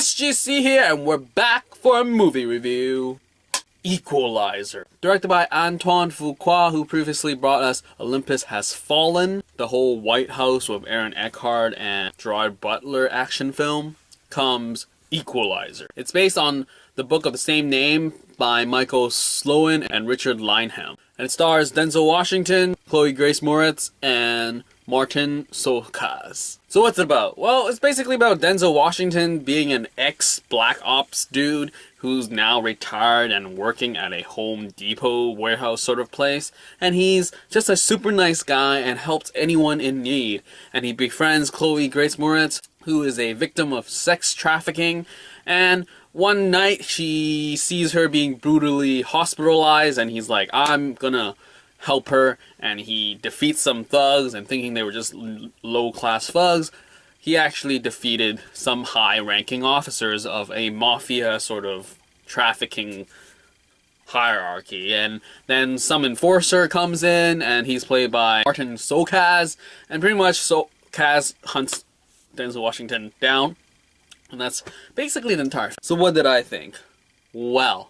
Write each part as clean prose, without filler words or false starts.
SGC here, and we're back for a movie review. Equalizer. Directed by Antoine Fuqua, who previously brought us Olympus Has Fallen, the whole White House with Aaron Eckhart and Gerard Butler action film, comes Equalizer. It's based on the book of the same name by Michael Sloan and Richard Lineham. And it stars Denzel Washington, Chloë Grace Moretz, and Marton Csokas. So what's it about? Well, it's basically about Denzel Washington being an ex-Black Ops dude who's now retired and working at a Home Depot warehouse sort of place. And he's just a super nice guy and helps anyone in need. And he befriends Chloë Grace Moretz, who is a victim of sex trafficking. And one night she sees her being brutally hospitalized and he's like, I'm gonna help her, and he defeats some thugs, and thinking they were just low-class thugs, he actually defeated some high-ranking officers of a mafia sort of trafficking hierarchy. And then some enforcer comes in, and he's played by Marton Csokas, and pretty much Csokas hunts Denzel Washington down, and that's basically the entire film. So what did I think? Well.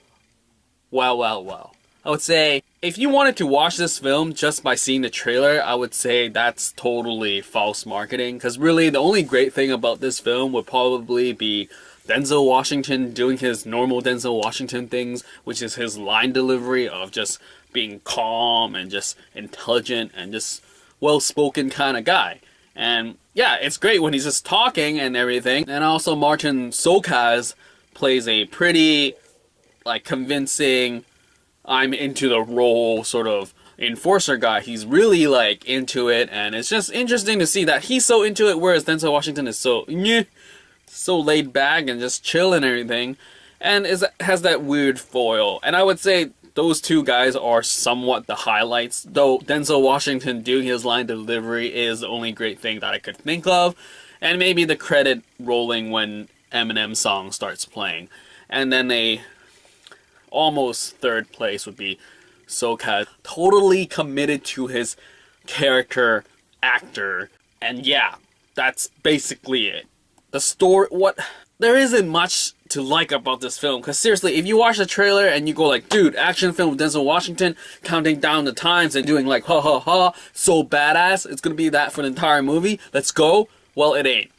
I would say, if you wanted to watch this film just by seeing the trailer, I would say that's totally false marketing. Because really, the only great thing about this film would probably be Denzel Washington doing his normal Denzel Washington things, which is his line delivery of just being calm and just intelligent and just well-spoken kind of guy. And yeah, it's great when he's just talking and everything. And also Marton Csokas plays a pretty, convincing, I'm into the role sort of enforcer guy. He's really into it, and it's just interesting to see that he's so into it, whereas Denzel Washington is so laid back and just chill and everything, and has that weird foil. And I would say those two guys are somewhat the highlights, though Denzel Washington doing his line delivery is the only great thing that I could think of, and maybe the credit rolling when Eminem song starts playing. And then almost third place would be Csokas, totally committed to his character actor, and yeah, that's basically it. The story, there isn't much to like about this film, because seriously, if you watch the trailer and you go dude, action film with Denzel Washington, counting down the times and doing ha ha ha, so badass, it's gonna be that for the entire movie, let's go, well, it ain't.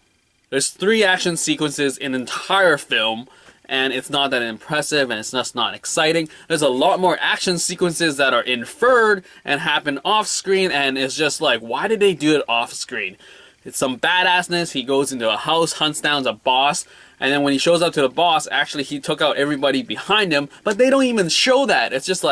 There's 3 action sequences in the entire film, and it's not that impressive, and it's just not exciting. There's a lot more action sequences that are inferred and happen off-screen, and it's just why did they do it off-screen? It's some badassness. He goes into a house, hunts down a boss, and then when he shows up to the boss, actually he took out everybody behind him, but they don't even show that. It's just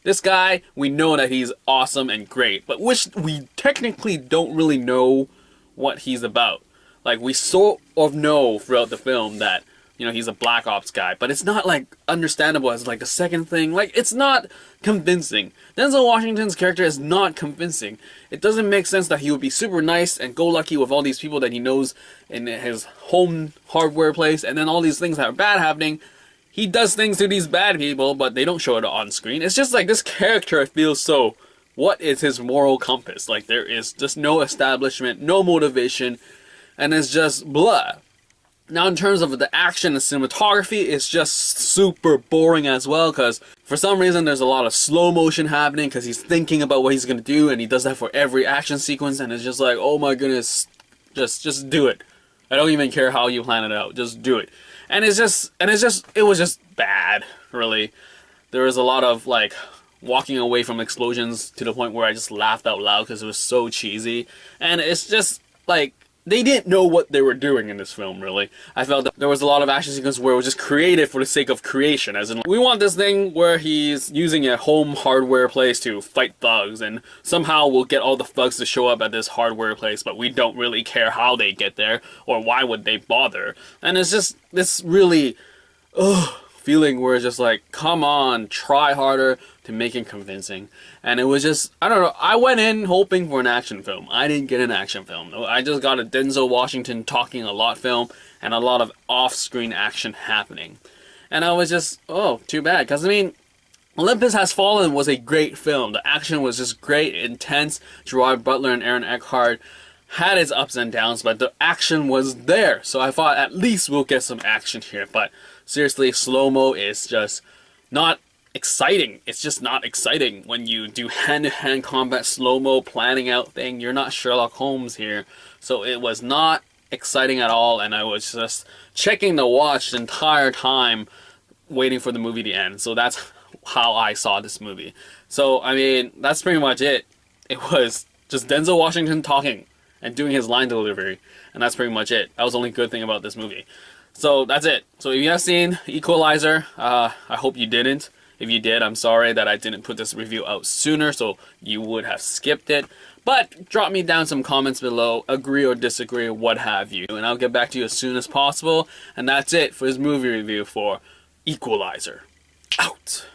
this guy, we know that he's awesome and great, but we technically don't really know what he's about. We sort of know throughout the film that he's a Black Ops guy, but it's not understandable as the second thing. It's not convincing. Denzel Washington's character is not convincing. It doesn't make sense that he would be super nice and go lucky with all these people that he knows in his home hardware place, and then all these things that are bad happening. He does things to these bad people, but they don't show it on screen. It's just this character feels so, what is his moral compass? There is just no establishment, no motivation, and it's just blah. Now, in terms of the action and cinematography, it's just super boring as well, because for some reason there's a lot of slow motion happening because he's thinking about what he's going to do, and he does that for every action sequence, and it's just oh my goodness, just do it. I don't even care how you plan it out, just do it. And it was just bad, really. There was a lot of walking away from explosions to the point where I just laughed out loud because it was so cheesy, and it's just they didn't know what they were doing in this film, really. I felt that there was a lot of action sequences where it was just created for the sake of creation, as in, we want this thing where he's using a home hardware place to fight thugs, and somehow we'll get all the thugs to show up at this hardware place, but we don't really care how they get there, or why would they bother. And it's just this really, feeling where it's just come on, try harder to make it convincing. And it was just, I don't know, I went in hoping for an action film. I didn't get an action film. I just got a Denzel Washington talking a lot film and a lot of off-screen action happening. And I was just, too bad. Because, Olympus Has Fallen was a great film. The action was just great, intense. Gerard Butler and Aaron Eckhart had its ups and downs, but the action was there. So I thought at least we'll get some action here. But seriously, slow-mo is just not exciting. It's just not exciting when you do hand-to-hand combat slow-mo planning out thing. You're not Sherlock Holmes here. So it was not exciting at all, and I was just checking the watch the entire time waiting for the movie to end. So that's how I saw this movie. So I mean, that's pretty much it. It was just Denzel Washington talking and doing his line delivery, and that's pretty much it. That was the only good thing about this movie. So that's it. So if you have seen Equalizer, I hope you didn't. If you did, I'm sorry that I didn't put this review out sooner, so you would have skipped it. But drop me down some comments below, agree or disagree, what have you, and I'll get back to you as soon as possible. And that's it for this movie review for Equalizer. Out.